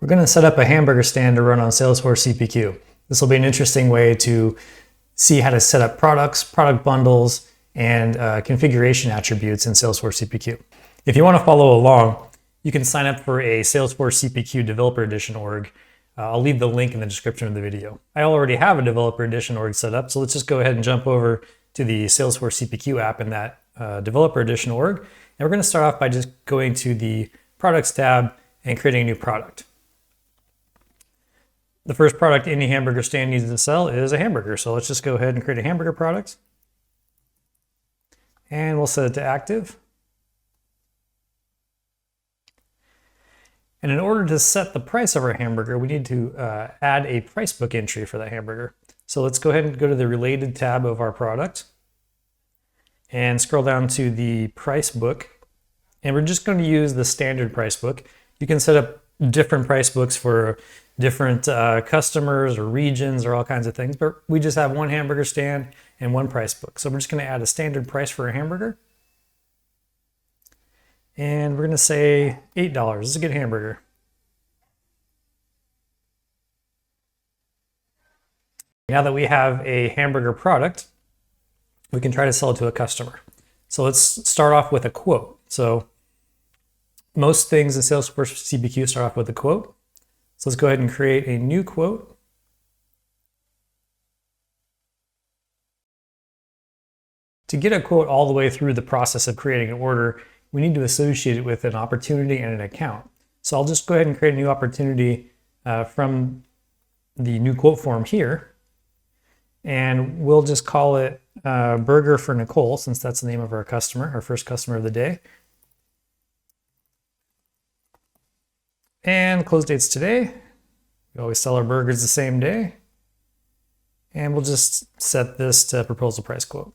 We're going to set up a hamburger stand to run on Salesforce CPQ. This will be an interesting way to see how to set up products, product bundles, and configuration attributes in Salesforce CPQ. If you want to follow along, you can sign up for a Salesforce CPQ Developer Edition org. I'll leave the link in the description of the video. I already have a Developer Edition org set up, so let's just go ahead and jump over to the Salesforce CPQ app in that Developer Edition org. And we're going to start off by just going to the Products tab and creating a new product. The first product any hamburger stand needs to sell is a hamburger. So let's just go ahead and create a hamburger product. And we'll set it to active. And in order to set the price of our hamburger, we need to add a price book entry for that hamburger. So let's go ahead and go to the related tab of our product and scroll down to the price book. And we're just going to use the standard price book. You can set up different price books for different customers or regions or all kinds of things, but we just have one hamburger stand and one price book. So we're just going to add a standard price for a hamburger. And we're going to say $8. This is a good hamburger. Now that we have a hamburger product, we can try to sell it to a customer. So let's start off with a quote. So most things in Salesforce CPQ start off with a quote. So let's go ahead and create a new quote. To get a quote all the way through the process of creating an order, we need to associate it with an opportunity and an account. So I'll just go ahead and create a new opportunity from the new quote form here. And we'll just call it Burger for Nicole, since that's the name of our customer, our first customer of the day. And close date's today. We always sell our burgers the same day. And we'll just set this to proposal price quote.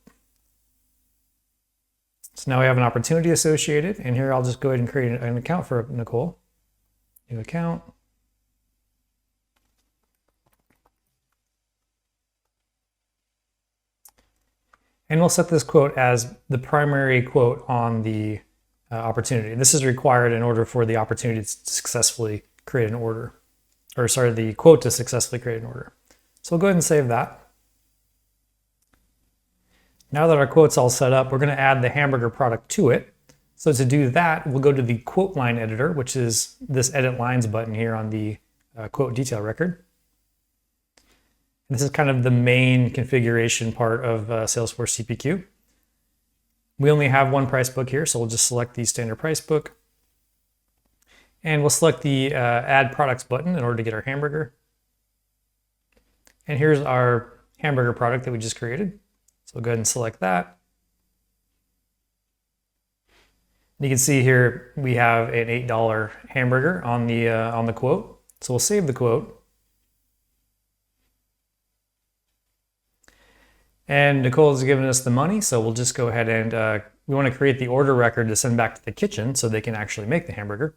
So now we have an opportunity associated. And here I'll just go ahead and create an account for Nicole. New account. And we'll set this quote as the primary quote on the opportunity. This is required in order for the opportunity to successfully create an order, or sorry, the quote to successfully create an order. So we'll go ahead and save that. Now that our quote's all set up, we're going to add the hamburger product to it. So to do that, we'll go to the quote line editor, which is this edit lines button here on the quote detail record. This is kind of the main configuration part of Salesforce CPQ. We only have one price book here, so we'll just select the standard price book. And we'll select the add products button in order to get our hamburger. And here's our hamburger product that we just created. So we'll go ahead and select that. And you can see here we have an $8 hamburger on the quote. So we'll save the quote. And Nicole has given us the money, so we'll just go ahead and we want to create the order record to send back to the kitchen so they can actually make the hamburger.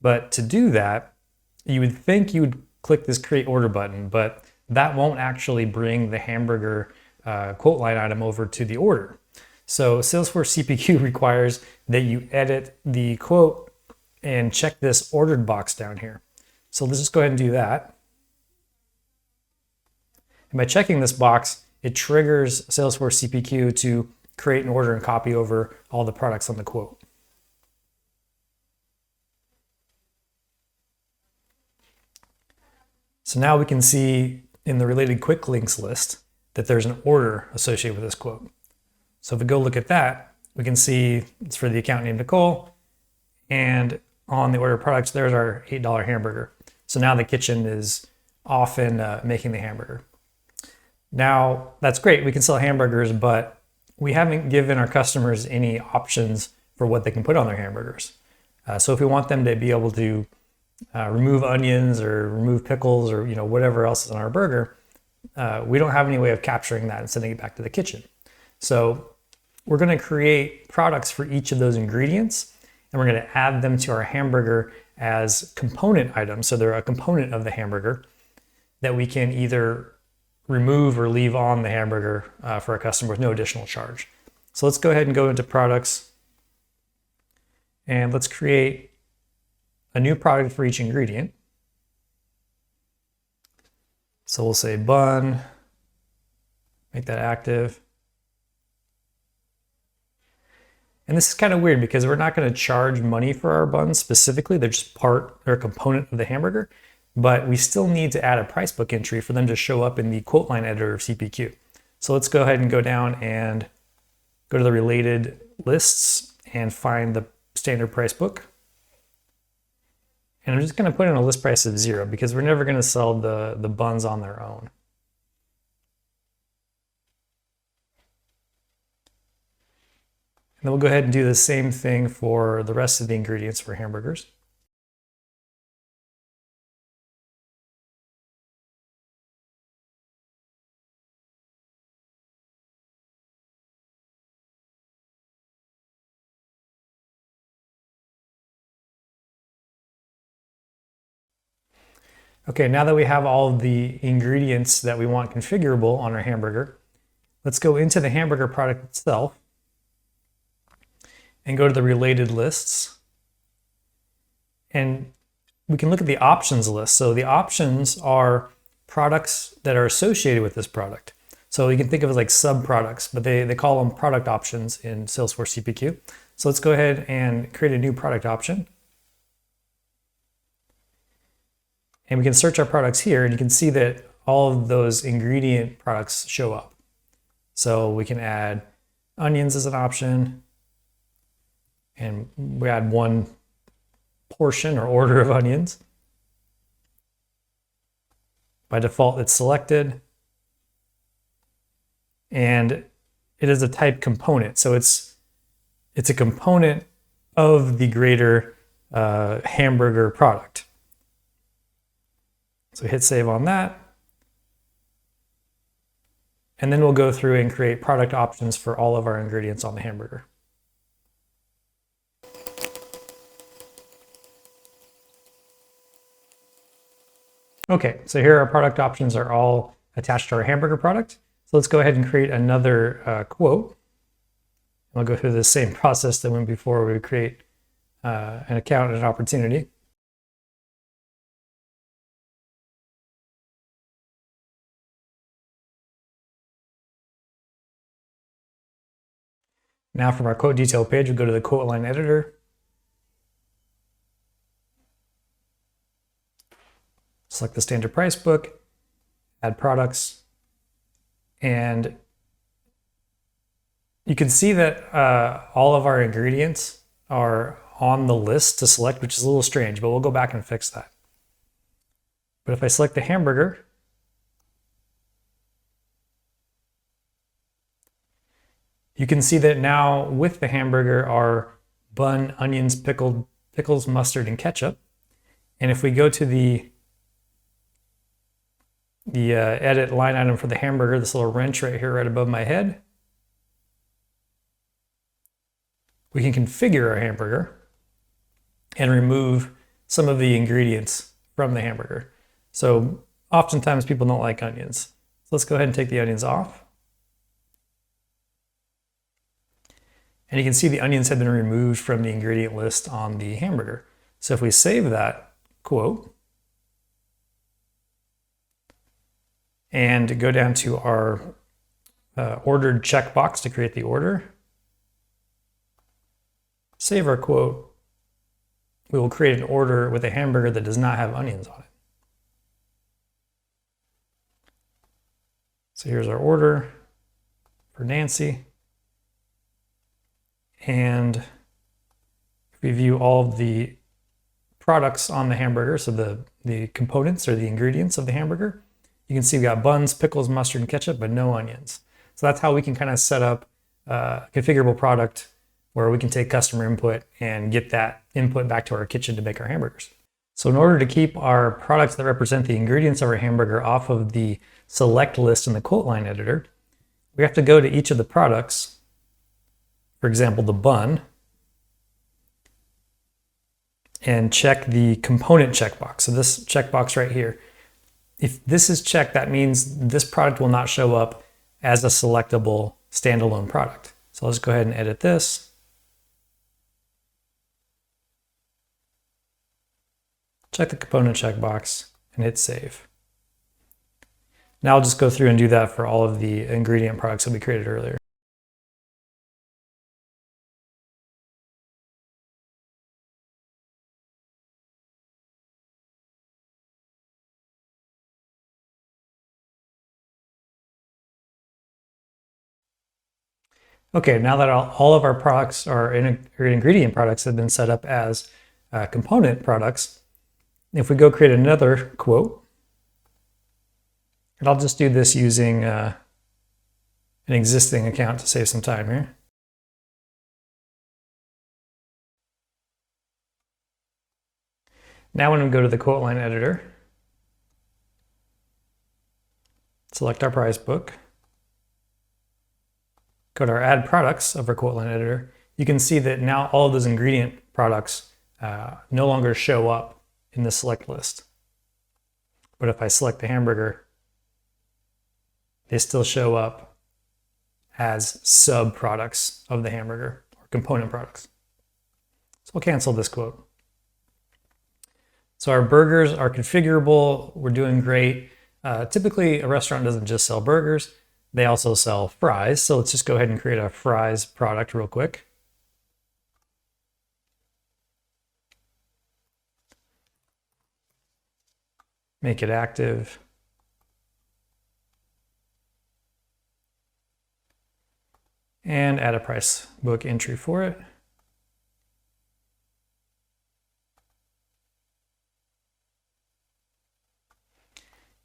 But to do that, you would think you would click this create order button, but that won't actually bring the hamburger quote line item over to the order. So Salesforce CPQ requires that you edit the quote and check this ordered box down here. So let's just go ahead and do that. And by checking this box, it triggers Salesforce CPQ to create an order and copy over all the products on the quote. So now we can see in the related quick links list that there's an order associated with this quote. So if we go look at that, we can see it's for the account named Nicole. And on the order of products, there's our $8 hamburger. So now the kitchen is off and making the hamburger. Now, that's great. We can sell hamburgers, but we haven't given our customers any options for what they can put on their hamburgers. So if we want them to be able to remove onions or remove pickles or whatever else is on our burger, we don't have any way of capturing that and sending it back to the kitchen. So we're going to create products for each of those ingredients, and we're going to add them to our hamburger as component items. So they're a component of the hamburger that we can either remove or leave on the hamburger for a customer with no additional charge. So let's go ahead and go into products and let's create a new product for each ingredient. So we'll say bun, make that active. And this is kind of weird because we're not going to charge money for our buns specifically. They're just they're a component of the hamburger, but we still need to add a price book entry for them to show up in the quote line editor of CPQ. So let's go ahead and go down and go to the related lists and find the standard price book. And I'm just going to put in a list price of 0 because we're never going to sell the buns on their own. And then we'll go ahead and do the same thing for the rest of the ingredients for hamburgers. Okay, now that we have all of the ingredients that we want configurable on our hamburger, let's go into the hamburger product itself and go to the related lists. And we can look at the options list. So the options are products that are associated with this product. So you can think of it as like sub-products, but they call them product options in Salesforce CPQ. So let's go ahead and create a new product option. And we can search our products here, and you can see that all of those ingredient products show up. So we can add onions as an option, and we add one portion or order of onions. By default, it's selected, and it is a type component. So it's a component of the greater hamburger product. So hit save on that. And then we'll go through and create product options for all of our ingredients on the hamburger. Okay, so here our product options are all attached to our hamburger product. So let's go ahead and create another quote. I'll go through the same process that went before. We create an account and an opportunity. Now from our quote detail page, we'll go to the quote line editor. Select the standard price book, add products, and you can see that all of our ingredients are on the list to select, which is a little strange, but we'll go back and fix that. But if I select the hamburger, you can see that now with the hamburger are bun, onions, pickles, mustard, and ketchup. And if we go to the edit line item for the hamburger, this little wrench right here right above my head, we can configure our hamburger and remove some of the ingredients from the hamburger. So oftentimes people don't like onions. So let's go ahead and take the onions off. And you can see the onions have been removed from the ingredient list on the hamburger. So if we save that quote and go down to our ordered checkbox to create the order, save our quote, we will create an order with a hamburger that does not have onions on it. So here's our order for Nancy. And if we view all of the products on the hamburger, so the components or the ingredients of the hamburger, you can see we got buns, pickles, mustard, and ketchup, but no onions. So that's how we can kind of set up a configurable product where we can take customer input and get that input back to our kitchen to make our hamburgers. So in order to keep our products that represent the ingredients of our hamburger off of the select list in the quote line editor, we have to go to each of the products. For example, the bun, and check the component checkbox. So this checkbox right here, if this is checked, that means this product will not show up as a selectable standalone product. So let's go ahead and edit this. Check the component checkbox and hit save. Now I'll just go through and do that for all of the ingredient products that we created earlier. Okay, now that all of our products are ingredient products have been set up as component products, if we go create another quote, and I'll just do this using an existing account to save some time here. Now when we go to the quote line editor, select our price book, go to our add products of our quote line editor, you can see that now all of those ingredient products no longer show up in the select list. But if I select the hamburger, they still show up as sub products of the hamburger or component products. So we'll cancel this quote. So our burgers are configurable. We're doing great. Typically, a restaurant doesn't just sell burgers. They also sell fries. So let's just go ahead and create a fries product real quick. Make it active. And add a price book entry for it.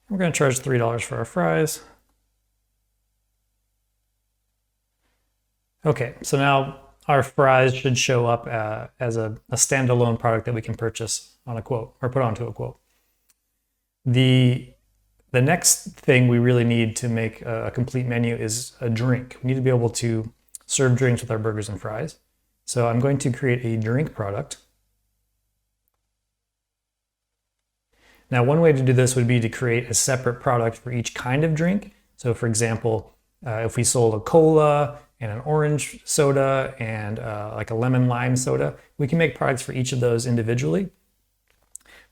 We're going to charge $3 for our fries. Okay, so now our fries should show up as a standalone product that we can purchase on a quote or put onto a quote. The next thing we really need to make a complete menu is a drink. We need to be able to serve drinks with our burgers and fries. So I'm going to create a drink product. Now, one way to do this would be to create a separate product for each kind of drink. So for example, if we sold a cola and an orange soda and like a lemon lime soda, we can make products for each of those individually.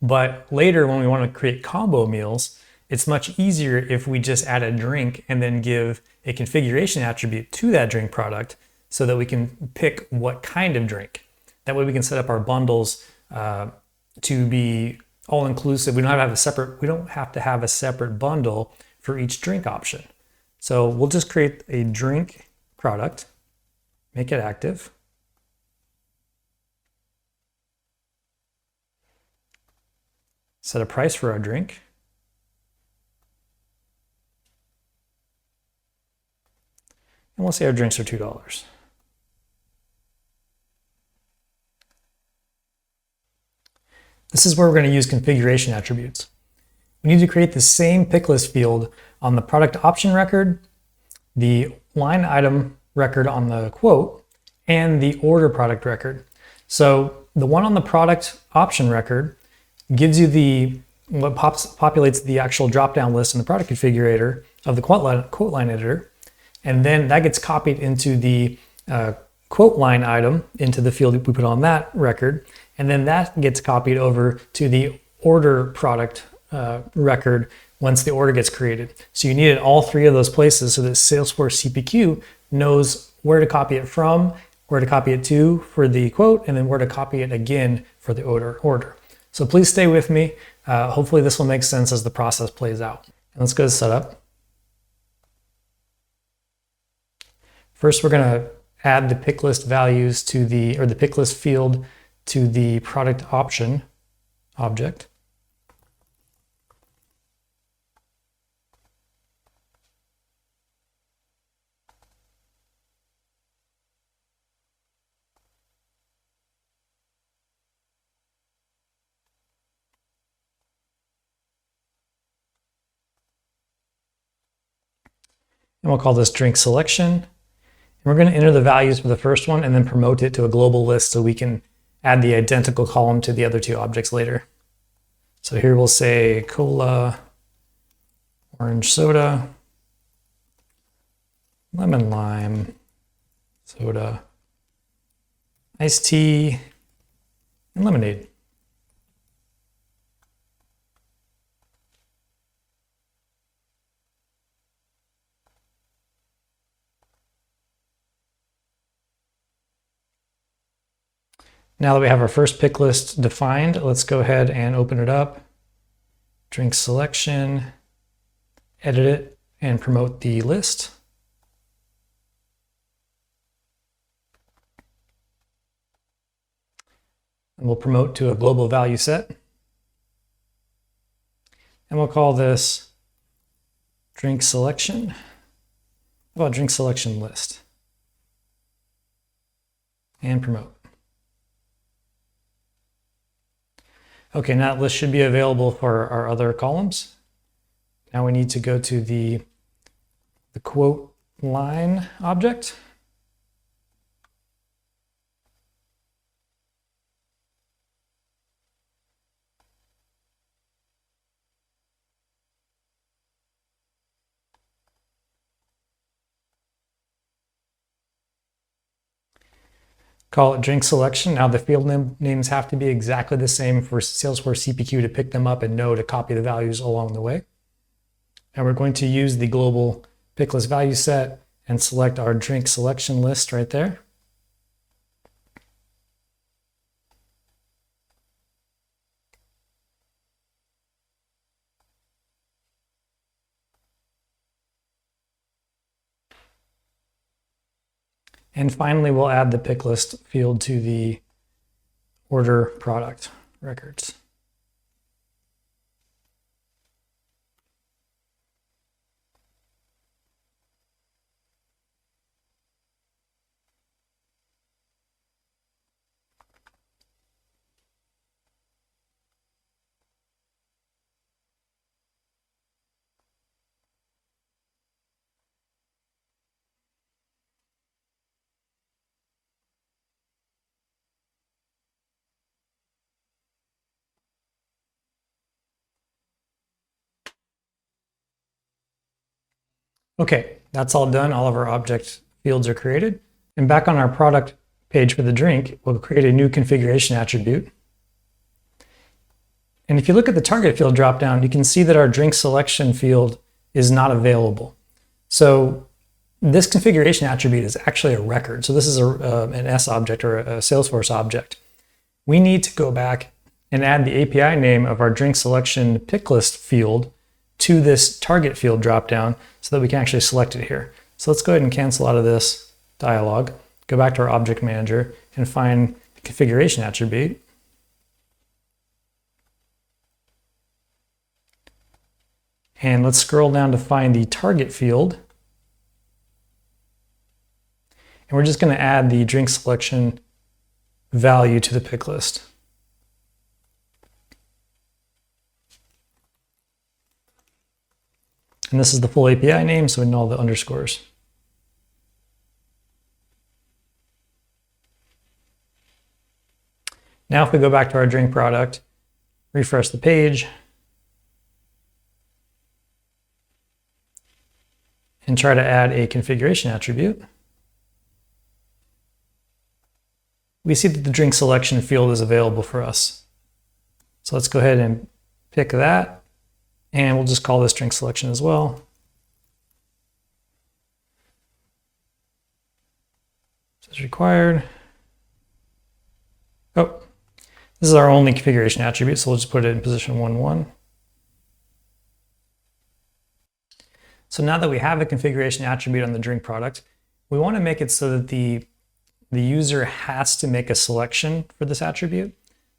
But later when we want to create combo meals, it's much easier if we just add a drink and then give a configuration attribute to that drink product so that we can pick what kind of drink. That way we can set up our bundles to be all inclusive. We don't have to have a separate bundle for each drink option. So we'll just create a drink product, make it active. Set a price for our drink. And we'll say our drinks are $2. This is where we're going to use configuration attributes. We need to create the same pick list field on the product option record, the line item record on the quote, and the order product record. So the one on the product option record gives you what populates the actual drop-down list in the product configurator of the quote line editor, and then that gets copied into the quote line item into the field we put on that record, and then that gets copied over to the order product record once the order gets created. So you need it all three of those places so that Salesforce CPQ knows where to copy it from, where to copy it to for the quote, and then where to copy it again for the order. So please stay with me. Hopefully this will make sense as the process plays out. And let's go to setup. First, we're going to add the pick list values to the pick list field to the product option object. And we'll call this drink selection. And we're going to enter the values for the first one and then promote it to a global list so we can add the identical column to the other two objects later. So here we'll say cola, orange soda, lemon lime soda, iced tea, and lemonade. Now that we have our first pick list defined, let's go ahead and open it up. Drink selection, edit it, and promote the list. And we'll promote to a global value set. And we'll call this drink selection. How about drink selection list? And promote. Okay, now that list should be available for our other columns. Now we need to go to the quote line object. Call it drink selection. Now the field names have to be exactly the same for Salesforce CPQ to pick them up and know to copy the values along the way. And we're going to use the global pick list value set and select our drink selection list right there. And finally, we'll add the pick list field to the order product records. Okay, that's all done. All of our object fields are created. And back on our product page for the drink, we'll create a new configuration attribute. And if you look at the target field dropdown, you can see that our drink selection field is not available. So this configuration attribute is actually a record. So this is an S object or a Salesforce object. We need to go back and add the API name of our drink selection pick list field to this target field dropdown so that we can actually select it here. So let's go ahead and cancel out of this dialog, go back to our object manager and find the configuration attribute. And let's scroll down to find the target field. And we're just going to add the drink selection value to the pick list. And this is the full API name, so we know all the underscores. Now if we go back to our drink product, refresh the page, and try to add a configuration attribute, we see that the drink selection field is available for us. So let's go ahead and pick that. And we'll just call this drink selection as well. As required. Oh, this is our only configuration attribute, so we'll just put it in position 1-1. So now that we have a configuration attribute on the drink product, we want to make it so that the user has to make a selection for this attribute.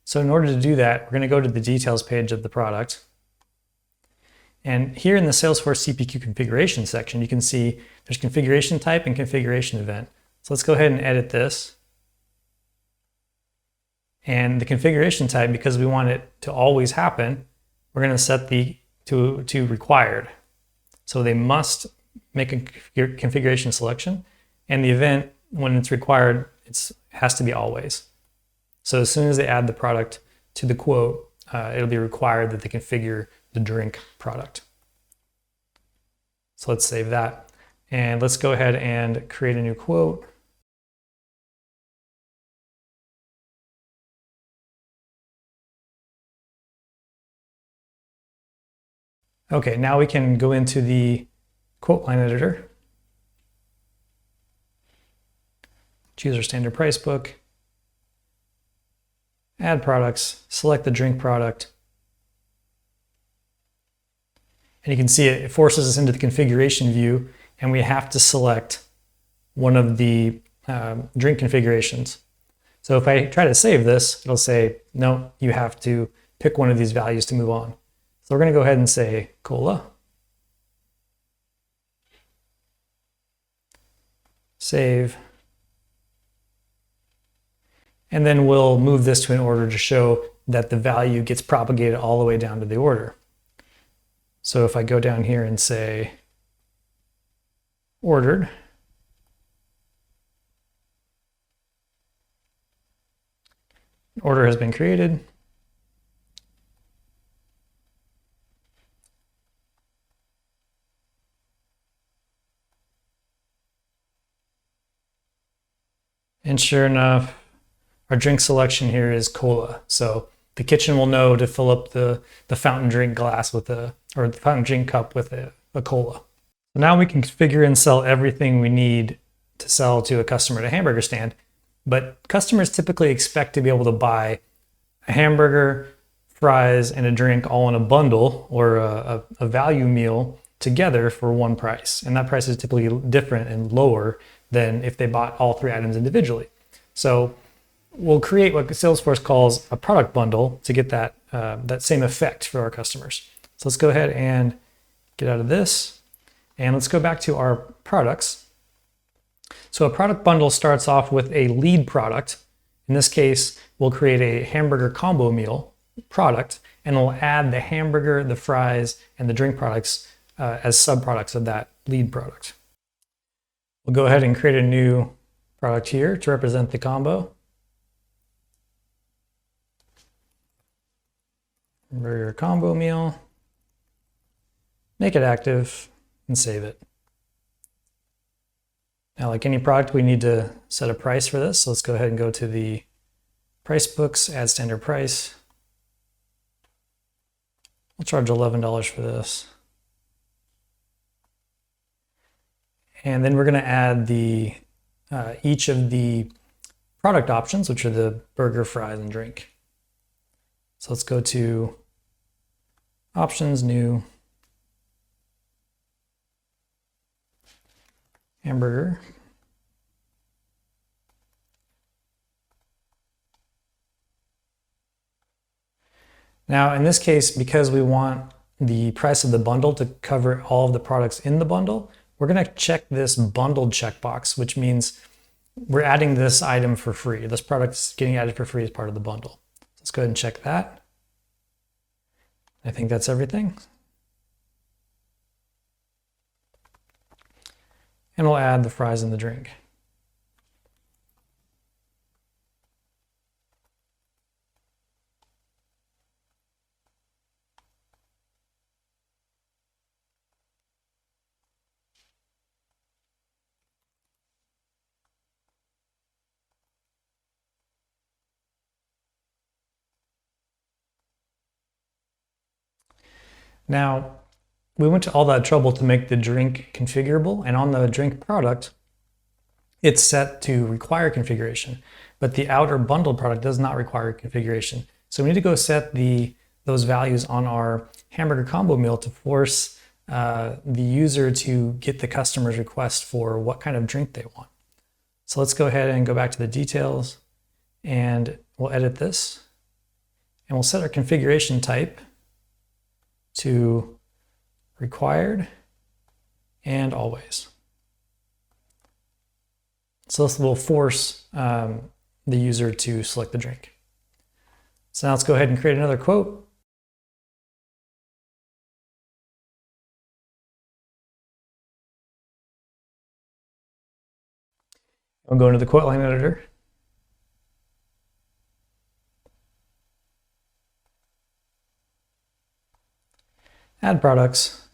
So in order to do that, we're going to go to the details page of the product. And here in the Salesforce CPQ configuration section, you can see there's configuration type and configuration event. So let's go ahead and edit this. And the configuration type, because we want it to always happen, we're going to set to required. So they must make a configuration selection, and the event, when it's required, it has to be always. So as soon as they add the product to the quote, it'll be required that they configure the drink product. So let's save that. And let's go ahead and create a new quote. Okay, now we can go into the quote line editor, choose our standard price book, add products, select the drink product. And you can see it forces us into the configuration view, and we have to select one of the drink configurations. So if I try to save this, it'll say, no, you have to pick one of these values to move on. So we're going to go ahead and say cola. Save. And then we'll move this to an order to show that the value gets propagated all the way down to the order. So if I go down here and say ordered, order has been created. And sure enough, our drink selection here is cola. So the kitchen will know to fill up the fountain drink glass with or the fountain drink cup with a cola. So now we can configure and sell everything we need to sell to a customer at a hamburger stand. But customers typically expect to be able to buy a hamburger, fries, and a drink all in a bundle or a value meal together for one price. And that price is typically different and lower than if they bought all three items individually. So we'll create what Salesforce calls a product bundle to get that, that same effect for our customers. So let's go ahead and get out of this. And let's go back to our products. So a product bundle starts off with a lead product. In this case, we'll create a hamburger combo meal product, and we'll add the hamburger, the fries, and the drink products as subproducts of that lead product. We'll go ahead and create a new product here to represent the combo. Hamburger combo meal. Make it active and save it. Now, like any product, we need to set a price for this. So let's go ahead and go to the price books, add standard price. We'll charge $11 for this. And then we're going to add the each of the product options, which are the burger, fries, and drink. So let's go to options, new, hamburger. Now, in this case, because we want the price of the bundle to cover all of the products in the bundle, we're going to check this bundled checkbox, which means we're adding this item for free. This product's getting added for free as part of the bundle. Let's go ahead and check that. I think that's everything. And we'll add the fries and the drink. Now, we went to all that trouble to make the drink configurable, and on the drink product, it's set to require configuration, but the outer bundled product does not require configuration. So we need to go set those values on our hamburger combo meal to force the user to get the customer's request for what kind of drink they want. So let's go ahead and go back to the details, and we'll edit this, and we'll set our configuration type to required and always. So this will force the user to select the drink. So now let's go ahead and create another quote. We'll go into the quote line editor. Add products.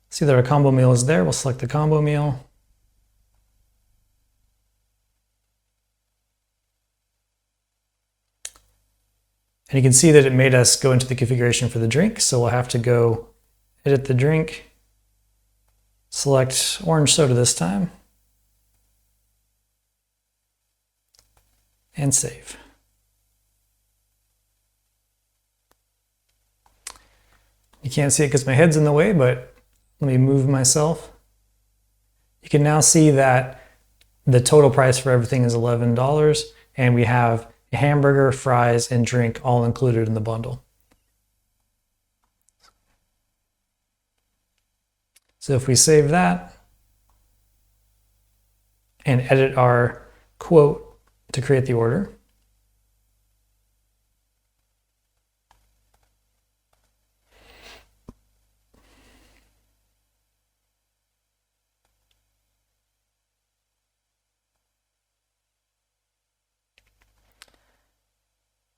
See that our combo meal is there. We'll select the combo meal. And you can see that it made us go into the configuration for the drink. So we'll have to go edit the drink, select orange soda this time, and save. You can't see it because my head's in the way, but let me move myself. You can now see that the total price for everything is $11, and we have a hamburger, fries, and drink all included in the bundle. So if we save that and edit our quote to create the order,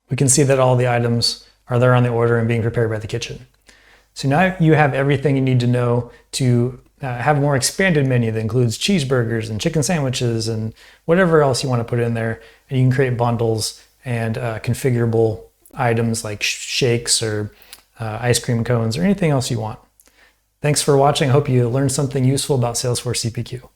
we can see that all the items are there on the order and being prepared by the kitchen. So now you have everything you need to know to have a more expanded menu that includes cheeseburgers and chicken sandwiches and whatever else you want to put in there. And you can create bundles and configurable items like shakes or ice cream cones or anything else you want. Thanks for watching. I hope you learned something useful about Salesforce CPQ.